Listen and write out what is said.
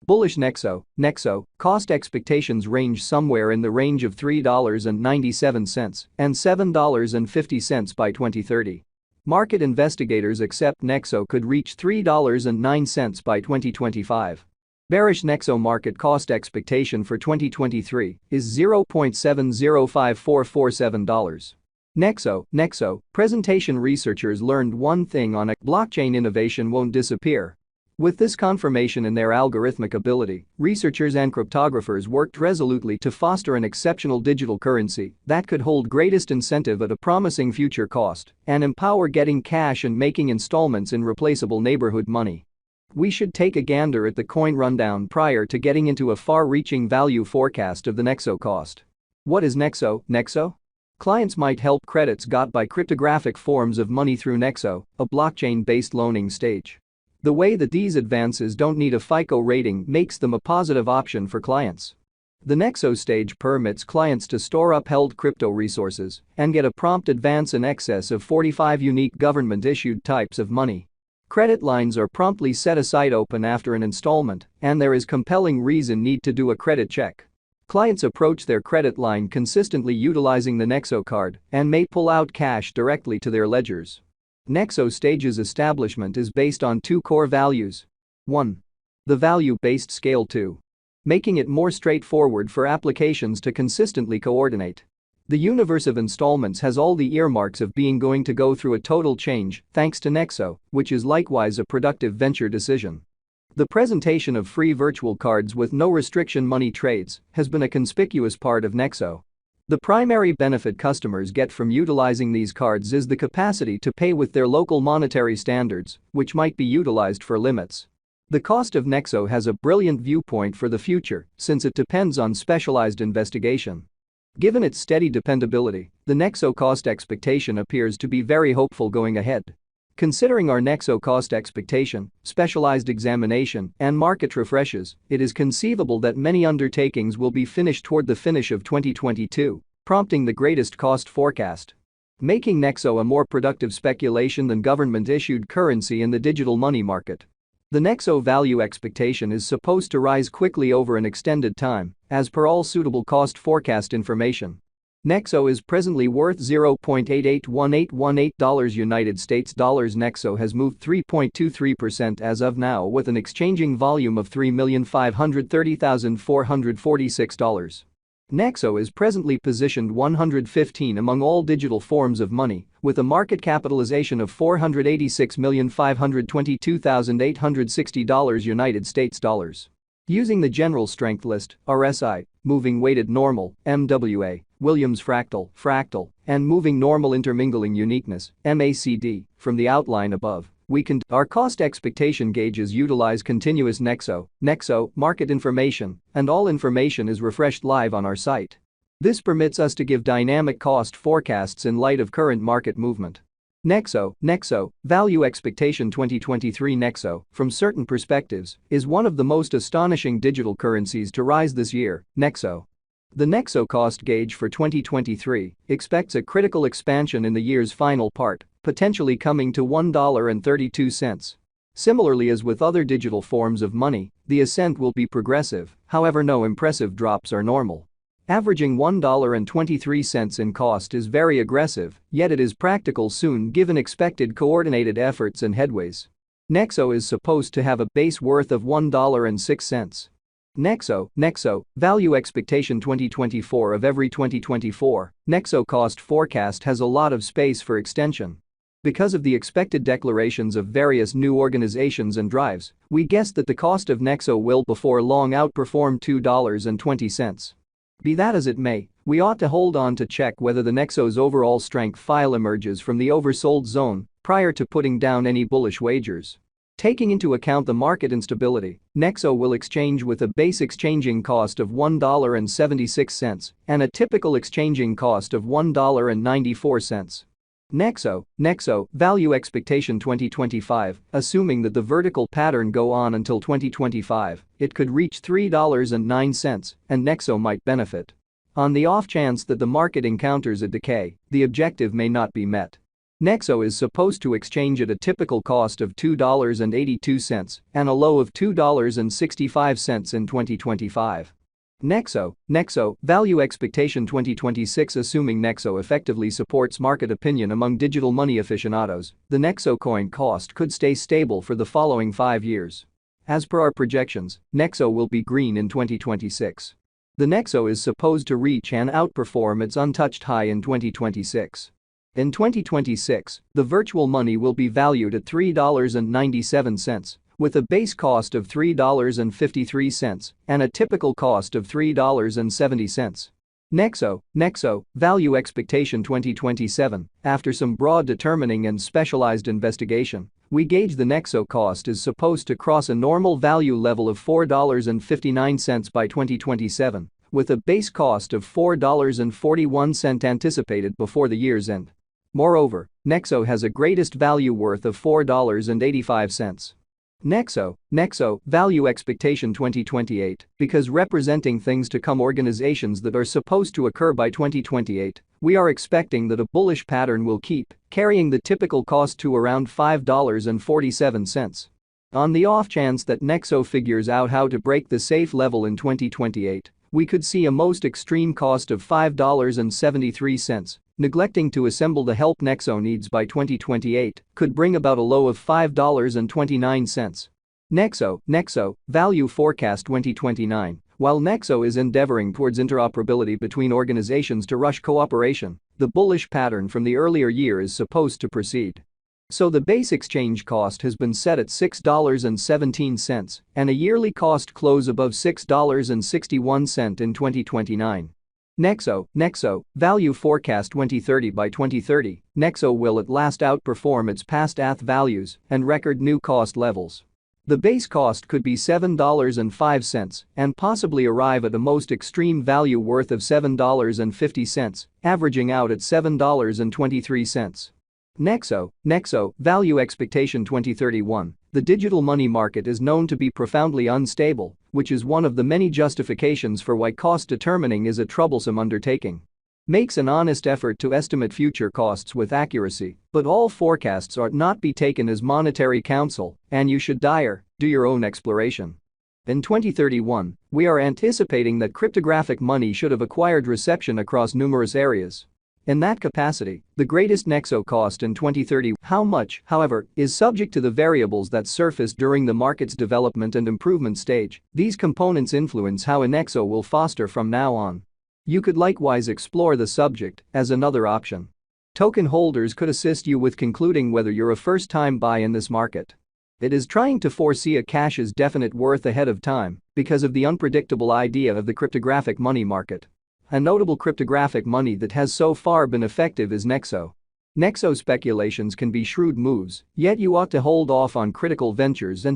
Bullish Nexo, cost expectations range somewhere in the range of $3.97 and $7.50 by 2030. Market investigators accept Nexo could reach $3.09 by 2025. Bearish Nexo market cost expectation for 2023 is $0.705447. Nexo, presentation researchers learned one thing on a blockchain: innovation won't disappear. With this confirmation in their algorithmic ability, researchers and cryptographers worked resolutely to foster an exceptional digital currency that could hold greatest incentive at a promising future cost and empower getting cash and making installments in replaceable neighborhood money. We should take a gander at the coin rundown prior to getting into a far-reaching value forecast of the Nexo cost. What is Nexo? Clients might help credits got by cryptographic forms of money through Nexo, a blockchain-based loaning stage. The way that these advances don't need a FICO rating makes them a positive option for clients. The Nexo stage permits clients to store upheld crypto resources and get a prompt advance in excess of 45 unique government-issued types of money. Credit lines are promptly set aside open after an installment, and there is compelling reason need to do a credit check. Clients approach their credit line consistently utilizing the Nexo card and may pull out cash directly to their ledgers. Nexo stage's establishment is based on two core values. 1. The value-based scale. 2. Making it more straightforward for applications to consistently coordinate. The universe of installments has all the earmarks of being going to go through a total change thanks to Nexo, which is likewise a productive venture decision. The presentation of free virtual cards with no restriction money trades has been a conspicuous part of Nexo. The primary benefit customers get from utilizing these cards is the capacity to pay with their local monetary standards, which might be utilized for limits. The cost of Nexo has a brilliant viewpoint for the future since it depends on specialized investigation. Given its steady dependability, the Nexo cost expectation appears to be very hopeful going ahead. Considering our Nexo cost expectation, specialized examination, and market refreshes, it is conceivable that many undertakings will be finished toward the finish of 2022, prompting the greatest cost forecast. Making Nexo a more productive speculation than government-issued currency in the digital money market. The Nexo value expectation is supposed to rise quickly over an extended time, as per all suitable cost forecast information. Nexo is presently worth $0.881818 United States dollars. Nexo has moved 3.23% as of now with an exchanging volume of $3,530,446. Nexo is presently positioned 115 among all digital forms of money, with a market capitalization of $486,522,860 United States dollars. Using the general strength list, RSI, moving weighted normal, MWA, Williams fractal, and moving normal intermingling uniqueness, MACD, from the outline above, our cost expectation gauges utilize continuous Nexo market information, and all information is refreshed live on our site. This permits us to give dynamic cost forecasts in light of current market movement. Nexo, value expectation 2023. Nexo, from certain perspectives, is one of the most astonishing digital currencies to rise this year. Nexo. The Nexo cost gauge for 2023 expects a critical expansion in the year's final part, potentially coming to $1.32. Similarly as with other digital forms of money, the ascent will be progressive, however no impressive drops are normal. Averaging $1.23 in cost is very aggressive, yet it is practical soon given expected coordinated efforts and headways. Nexo is supposed to have a base worth of $1.06. Nexo, value expectation 2024. Of every 2024, Nexo cost forecast has a lot of space for extension. Because of the expected declarations of various new organizations and drives, we guess that the cost of Nexo will before long outperform $2.20. Be that as it may, we ought to hold on to check whether the Nexo's overall strength file emerges from the oversold zone prior to putting down any bullish wagers. Taking into account the market instability, Nexo will exchange with a base exchanging cost of $1.76 and a typical exchanging cost of $1.94. Nexo, value expectation 2025, assuming that the vertical pattern go on until 2025, it could reach $3.09 and Nexo might benefit. On the off chance that the market encounters a decay, the objective may not be met. Nexo is supposed to exchange at a typical cost of $2.82 and a low of $2.65 in 2025. Nexo value expectation 2026. Assuming Nexo effectively supports market opinion among digital money aficionados, the Nexo coin cost could stay stable for the following 5 years. As per our projections, Nexo will be green in 2026. The Nexo is supposed to reach and outperform its untouched high in 2026. In 2026, the virtual money will be valued at $3.97, with a base cost of $3.53 and a typical cost of $3.70. Nexo value expectation 2027. After some broad determining and specialized investigation, we gauge the Nexo cost is supposed to cross a normal value level of $4.59 by 2027, with a base cost of $4.41 anticipated before the year's end. Moreover, Nexo has a greatest value worth of $4.85. Nexo value expectation 2028. Because representing things to come, organizations that are supposed to occur by 2028, we are expecting that a bullish pattern will keep carrying the typical cost to around $5.47. On the off chance that Nexo figures out how to break the safe level in 2028, we could see a most extreme cost of $5.73. Neglecting to assemble the help Nexo needs by 2028 could bring about a low of $5.29. Nexo value forecast 2029. While Nexo is endeavoring towards interoperability between organizations to rush cooperation, the bullish pattern from the earlier year is supposed to proceed. So the base exchange cost has been set at $6.17 and a yearly cost close above $6.61 in 2029. Nexo value forecast 2030. By 2030, Nexo will at last outperform its past ATH values and record new cost levels. The base cost could be $7.05 and possibly arrive at a most extreme value worth of $7.50, averaging out at $7.23. Nexo value expectation 2031. The digital money market is known to be profoundly unstable, which is one of the many justifications for why cost determining is a troublesome undertaking. Makes an honest effort to estimate future costs with accuracy, but all forecasts ought not be taken as monetary counsel, and you should do your own exploration. In 2031, we are anticipating that cryptographic money should have acquired reception across numerous areas. In that capacity, the greatest Nexo cost in 2030, how much, however, is subject to the variables that surface during the market's development and improvement stage. These components influence how a Nexo will foster from now on. You could likewise explore the subject as another option. Token holders could assist you with concluding whether you're a first-time buy in this market. It is trying to foresee a cash's definite worth ahead of time because of the unpredictable idea of the cryptographic money market. A notable cryptographic money that has so far been effective is Nexo. Nexo speculations can be shrewd moves, yet you ought to hold off on critical ventures and